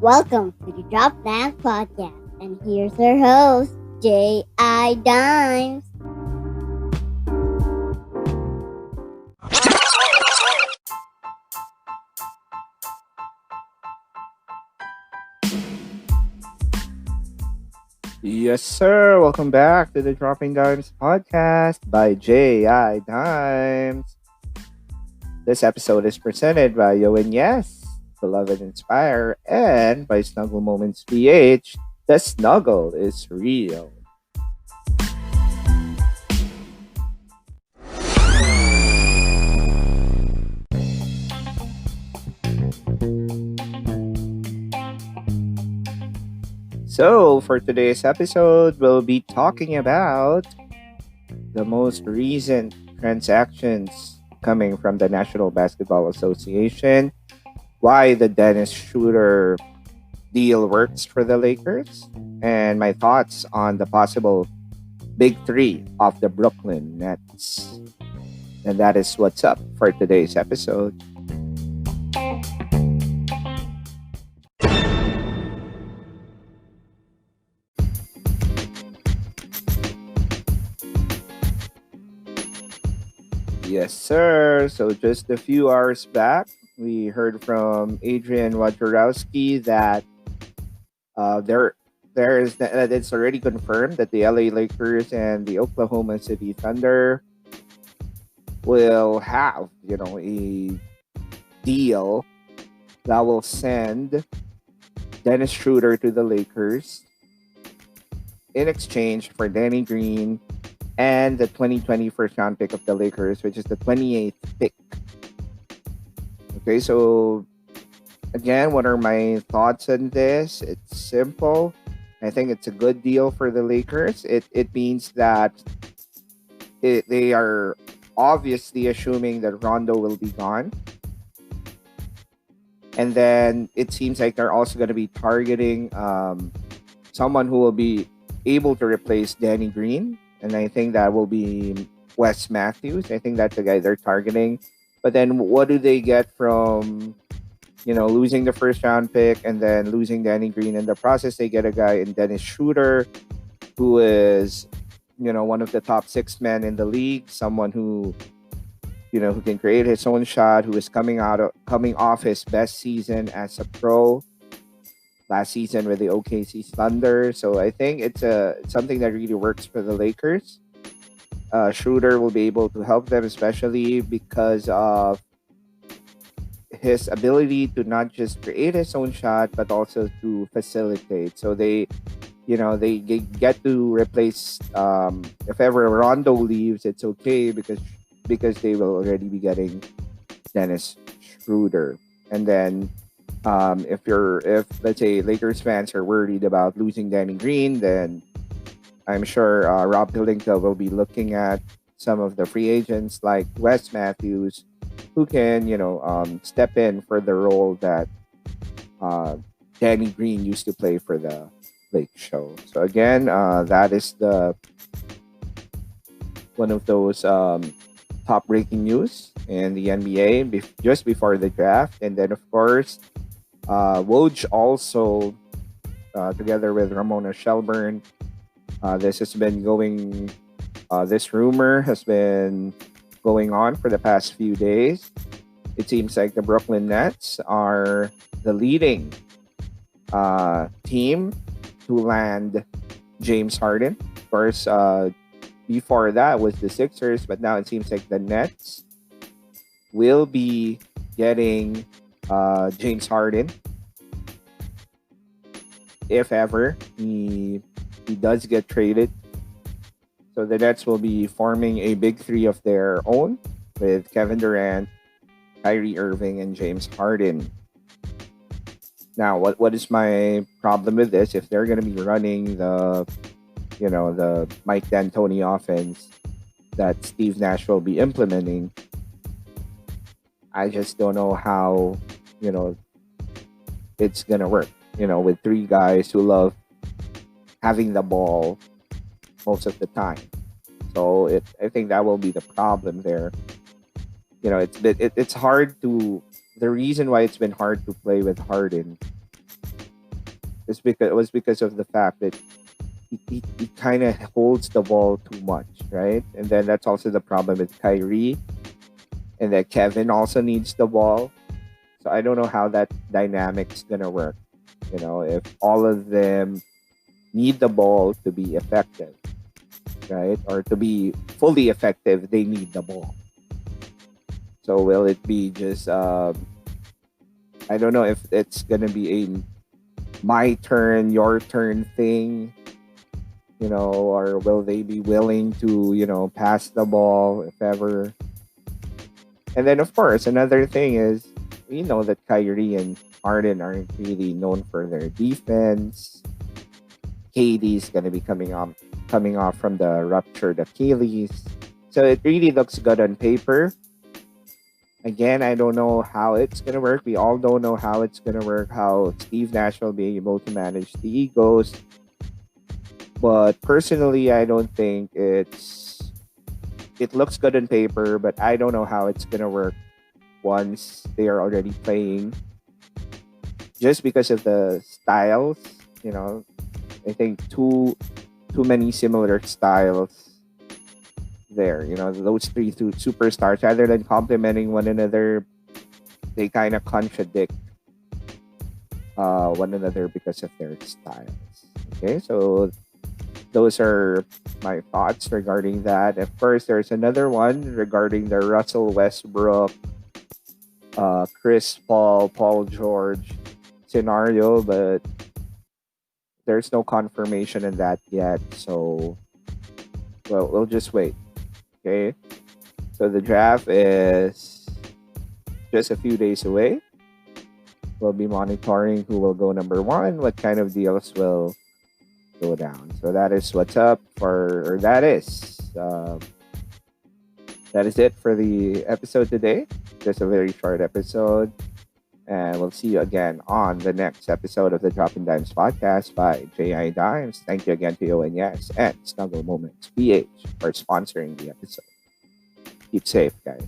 Welcome to the Drop Down Podcast, and here's our host, J.I. Dimes. Yes, sir. Welcome back to the Dropping Dimes podcast by J.I. Dimes. This episode is presented by Yo and Yes, Beloved Inspire, and by Snuggle Moments PH. The snuggle is real. So, for today's episode, we'll be talking about the most recent transactions coming from the National Basketball Association, why the Dennis Schroder deal works for the Lakers, and my thoughts on the possible big three of the Brooklyn Nets. And that is what's up for today's episode. Yes, sir. So just a few hours back, we heard from Adrian Wojnarowski that that it's already confirmed that the LA Lakers and the Oklahoma City Thunder will have, a deal that will send Dennis Schroder to the Lakers in exchange for Danny Green and the 2020 first round pick of the Lakers, which is the 28th pick. Okay, so again, what are my thoughts on this? It's simple. I think it's a good deal for the Lakers. It means that they are obviously assuming that Rondo will be gone. And then it seems like they're also going to be targeting someone who will be able to replace Danny Green. And I think that will be Wes Matthews. I think that's the guy they're targeting. But then what do they get from, losing the first round pick and then losing Danny Green? In the process, they get a guy in Dennis Schroder, who is, one of the top 6 men in the league, someone who can create his own shot, who is coming off his best season as a pro last season with the OKC Thunder. So I think it's something that really works for the Lakers. Schroeder will be able to help them, especially because of his ability to not just create his own shot, but also to facilitate. So they get to replace, if ever Rondo leaves, it's okay because they will already be getting Dennis Schroeder. And then if let's say Lakers fans are worried about losing Danny Green, then I'm sure Rob Pelinka will be looking at some of the free agents like Wes Matthews, who can step in for the role that Danny Green used to play for the Lake Show. So again, that is one of those top breaking news in the NBA just before the draft. And then of course, Woj also, together with Ramona Shelburne, this rumor has been going on for the past few days. It seems like the Brooklyn Nets are the leading team to land James Harden. Of course, before that was the Sixers, but now it seems like the Nets will be getting James Harden if ever he does get traded. So the Nets will be forming a big three of their own with Kevin Durant, Kyrie Irving, and James Harden. Now, what is my problem with this? If they're going to be running the Mike D'Antoni offense that Steve Nash will be implementing, I just don't know how, it's going to work, with 3 guys who love having the ball most of the time. So I think that will be the problem there. It's hard to. The reason why it's been hard to play with Harden was because of the fact that he kind of holds the ball too much, right? And then that's also the problem with Kyrie, and that Kevin also needs the ball. So I don't know how that dynamic's gonna work. If all of them need the ball to be effective, right? Or to be fully effective, they need the ball. So will it be just I don't know if it's gonna be a my turn, your turn thing, or will they be willing to, pass the ball if ever? And then of course another thing is we know that Kyrie and Harden aren't really known for their defense. KD's gonna be coming off from the ruptured Achilles. So it really looks good on paper. Again, I don't know how it's gonna work. We all don't know how it's gonna work, how Steve Nash will be able to manage the egos. But personally, I don't think it looks good on paper, but I don't know how it's gonna work once they are already playing. Just because of the styles, I think too many similar styles there. Those two superstars, rather than complementing one another, they kind of contradict one another because of their styles. Okay, so those are my thoughts regarding that. Of course, there's another one regarding the Russell Westbrook, Chris Paul George scenario, but there's no confirmation in that yet. So, well, we'll just wait. Okay. So the draft is just a few days away. We'll be monitoring who will go number one, what kind of deals will go down. So that is what's up or that is it for the episode today. Just a very short episode. And we'll see you again on the next episode of the Dropping Dimes podcast by J.I. Dimes. Thank you again to ONS and Snuggle Moments PH for sponsoring the episode. Keep safe, guys.